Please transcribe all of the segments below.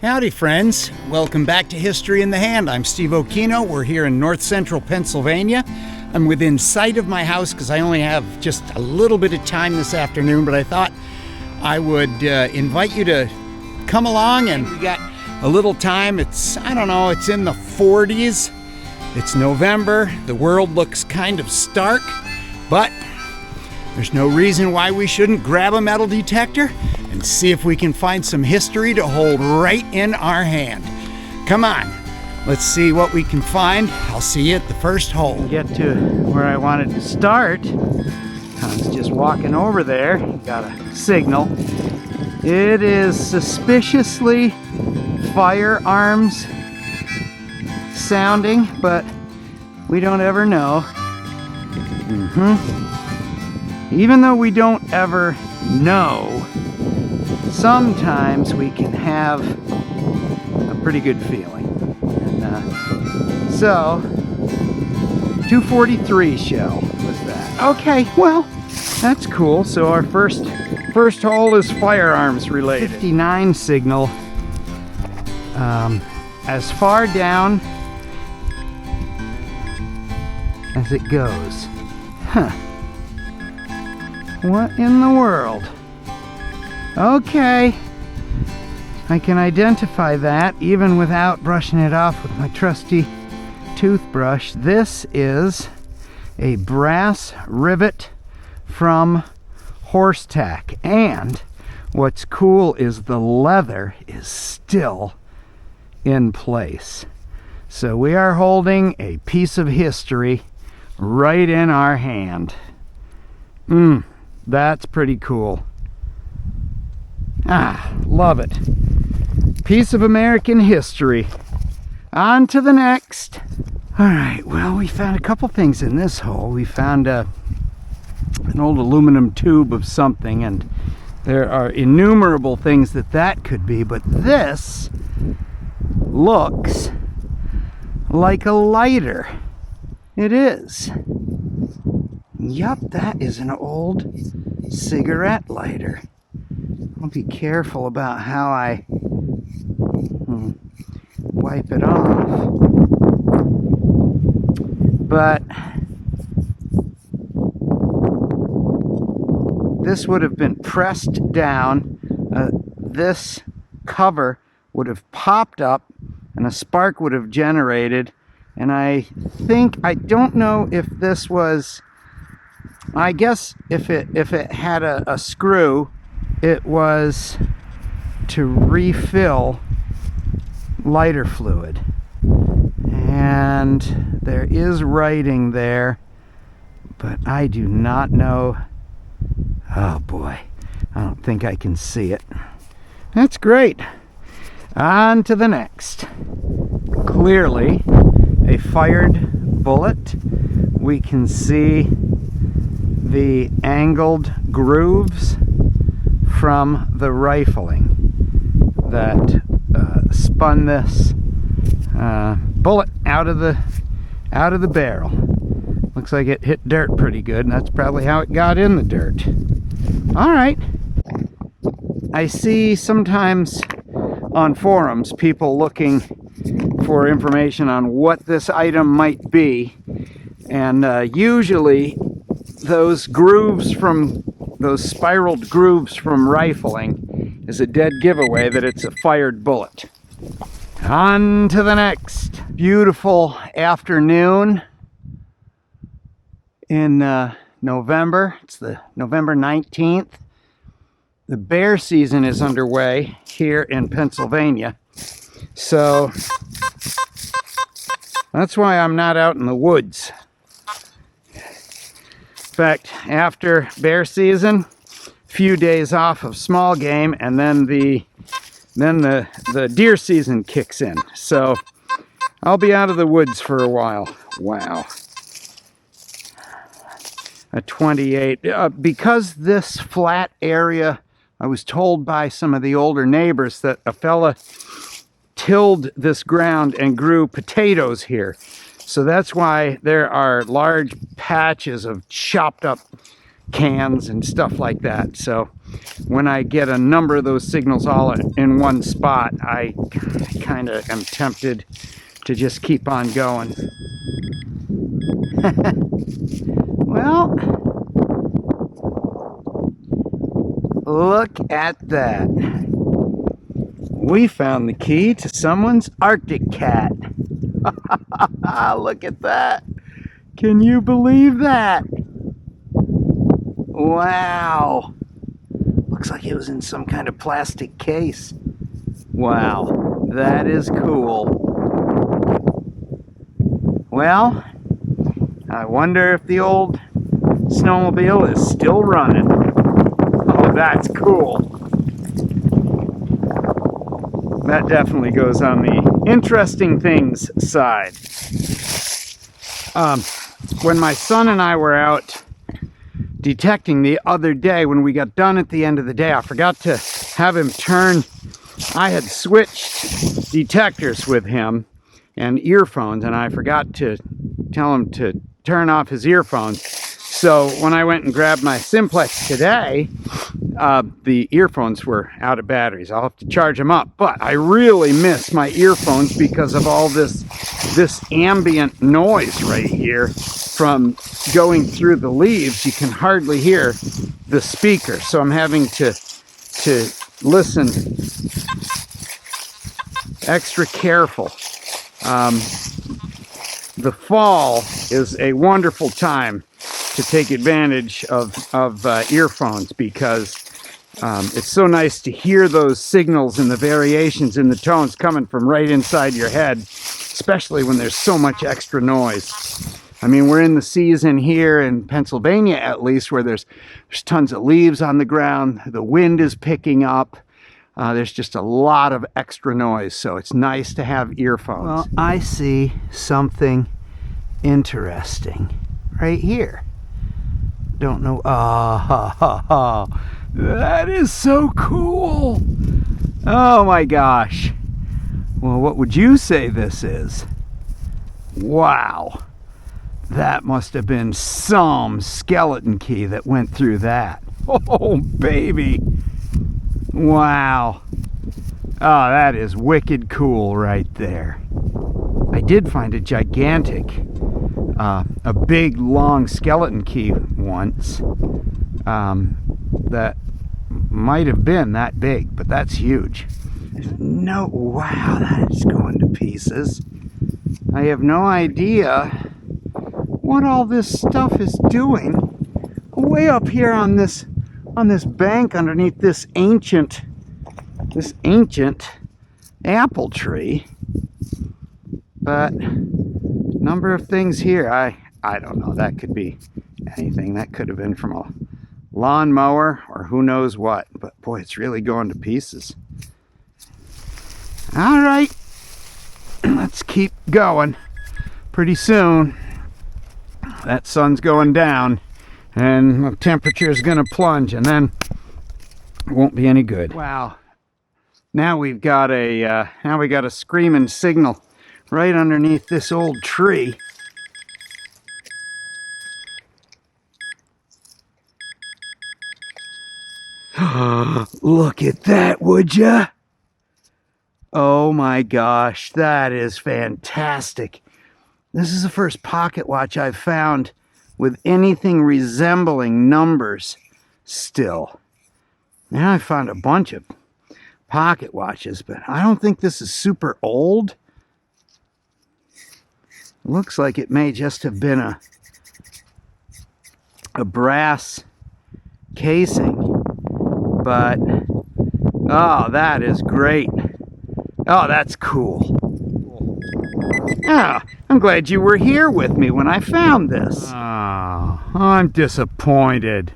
Howdy friends, welcome back to History in the Hand. I'm Steve Okino. We're here in north central Pennsylvania. I'm within sight of my house because I only have just a little bit of time this afternoon, but I thought I would invite you to come along, and we got a little time. It's, I don't know, it's in the 40s. It's November. The world looks kind of stark, but there's no reason why we shouldn't grab a metal detector and see if we can find some history to hold right in our hand. Come on, let's see what we can find. I'll see you at the first hole. Get to where I wanted to start. I was just walking over there. Got a signal. It is suspiciously firearms sounding, but we don't ever know. Even though we don't ever know, sometimes we can have a pretty good feeling. So, 243 shell was that. Okay, well, that's cool. So our first hole is firearms related. 59 signal. As far down as it goes. Huh. What in the world? Okay, I can identify that even without brushing it off with my trusty toothbrush. This is a brass rivet from horse tack, and what's cool is the leather is still in place. So we are holding a piece of history right in our hand. That's pretty cool. Love it. Piece of American history. On to the next. All right, well, we found a couple things in this hole. We found an old aluminum tube of something, and there are innumerable things that could be, but this looks like a lighter. It is. Yup, that is an old cigarette lighter. I'll be careful about how I wipe it off. But this would have been pressed down. This cover would have popped up and a spark would have generated. And I don't know if this was, I guess if it had a screw, it was to refill lighter fluid. And there is writing there, but I do not know. Oh boy, I don't think I can see it. That's great. On to the next. Clearly a fired bullet. We can see the angled grooves from the rifling that spun this bullet out of the barrel. Looks like it hit dirt pretty good, and that's probably how it got in the dirt. All right. I see sometimes on forums people looking for information on what this item might be, and usually those grooves from those spiraled grooves from rifling is a dead giveaway that it's a fired bullet. On to the next. Beautiful afternoon in November. It's the November 19th. The bear season is underway here in Pennsylvania. So that's why I'm not out in the woods. In fact, after bear season, few days off of small game, and then the deer season kicks in. So I'll be out of the woods for a while. Wow. A 28. Because this flat area, I was told by some of the older neighbors that a fella tilled this ground and grew potatoes here. So that's why there are large patches of chopped up cans and stuff like that. So when I get a number of those signals all in one spot, I kind of am tempted to just keep on going. Well, look at that. We found the key to someone's Arctic cat. Look at that. Can you believe that? Wow. Looks like it was in some kind of plastic case. Wow, that is cool. Well, I wonder if the old snowmobile is still running. Oh, that's cool. That definitely goes on the interesting things side. When my son and I were out detecting the other day, when we got done at the end of the day, I forgot to have him turn. I had switched detectors with him and earphones, and I forgot to tell him to turn off his earphones. So when I went and grabbed my Simplex today, the earphones were out of batteries. I'll have to charge them up. But I really miss my earphones because of all this ambient noise right here from going through the leaves. You can hardly hear the speaker. So I'm having to listen extra careful. The fall is a wonderful time to take advantage of earphones because it's so nice to hear those signals and the variations in the tones coming from right inside your head, especially when there's so much extra noise. I mean, we're in the season here in Pennsylvania, at least, where there's tons of leaves on the ground, the wind is picking up, there's just a lot of extra noise, so it's nice to have earphones. Well, I see something interesting right here. Don't know. That is so cool. Oh my gosh. Well, what would you say this is? Wow. That must have been some skeleton key that went through that. Oh, baby. Wow. Oh, that is wicked cool right there. I did find a gigantic, a big, long skeleton key once. That might have been that big, but that's huge. No, wow, that is going to pieces. I have no idea what all this stuff is doing way up here on this bank underneath this ancient apple tree. But number of things here, I don't know, that could be anything. That could have been from a lawnmower or who knows what, but boy, it's really going to pieces. All right, let's keep going. Pretty soon that sun's going down and the temperature is going to plunge, and then it won't be any good. Wow, now we got a screaming signal right underneath this old tree. Look at that, would ya? Oh my gosh, that is fantastic. This is the first pocket watch I've found with anything resembling numbers still. Now I found a bunch of pocket watches, but I don't think this is super old. Looks like it may just have been a brass casing. But, oh, that is great. Oh, that's cool. Ah, I'm glad you were here with me when I found this. Oh, I'm disappointed.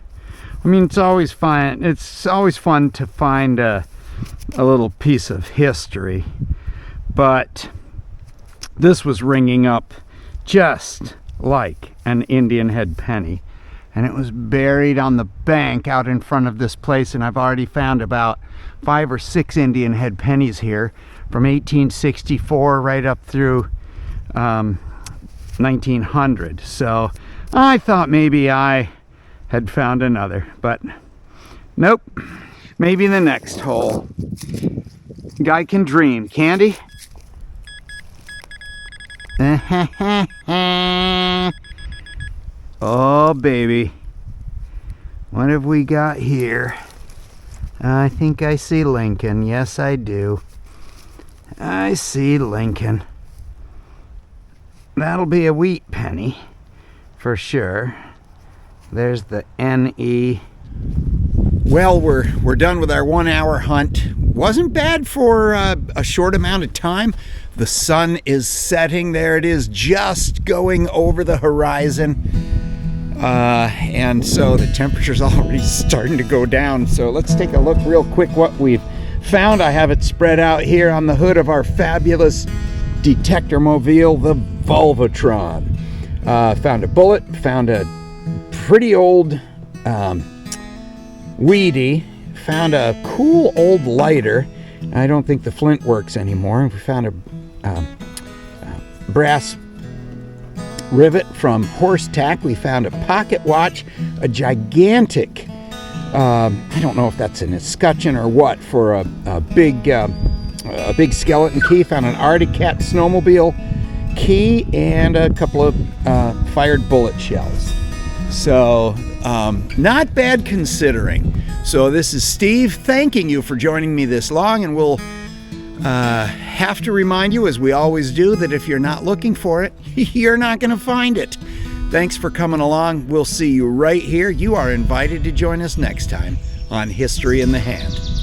I mean, it's always fun. It's always fun to find a little piece of history. But this was ringing up just like an Indian head penny. And it was buried on the bank out in front of this place, and I've already found about 5 or 6 Indian head pennies here from 1864 right up through 1900. So I thought maybe I had found another, but Nope. Maybe the next hole. Guy can dream. Candy? Oh, baby. What have we got here? I think I see Lincoln. Yes, I do. I see Lincoln. That'll be a wheat penny for sure. There's the NE. Well, we're done with our 1 hour hunt. Wasn't bad for a short amount of time. The sun is setting. There it is, just going over the horizon. And so the temperature's already starting to go down. So let's take a look real quick what we've found. I have it spread out here on the hood of our fabulous detector mobile, the Volvatron. Found a bullet, found a pretty old weedy, found a cool old lighter. I don't think the flint works anymore. We found a brass rivet from Horse Tack. We found a pocket watch, a gigantic, I don't know if that's an escutcheon or what, for a big skeleton key. Found an Arctic Cat snowmobile key and a couple of fired bullet shells. So not bad considering. So this is Steve thanking you for joining me this long, and we'll have to remind you, as we always do, that if you're not looking for it, you're not going to find it. Thanks for coming along. We'll see you right here. You are invited to join us next time on History in the Hand.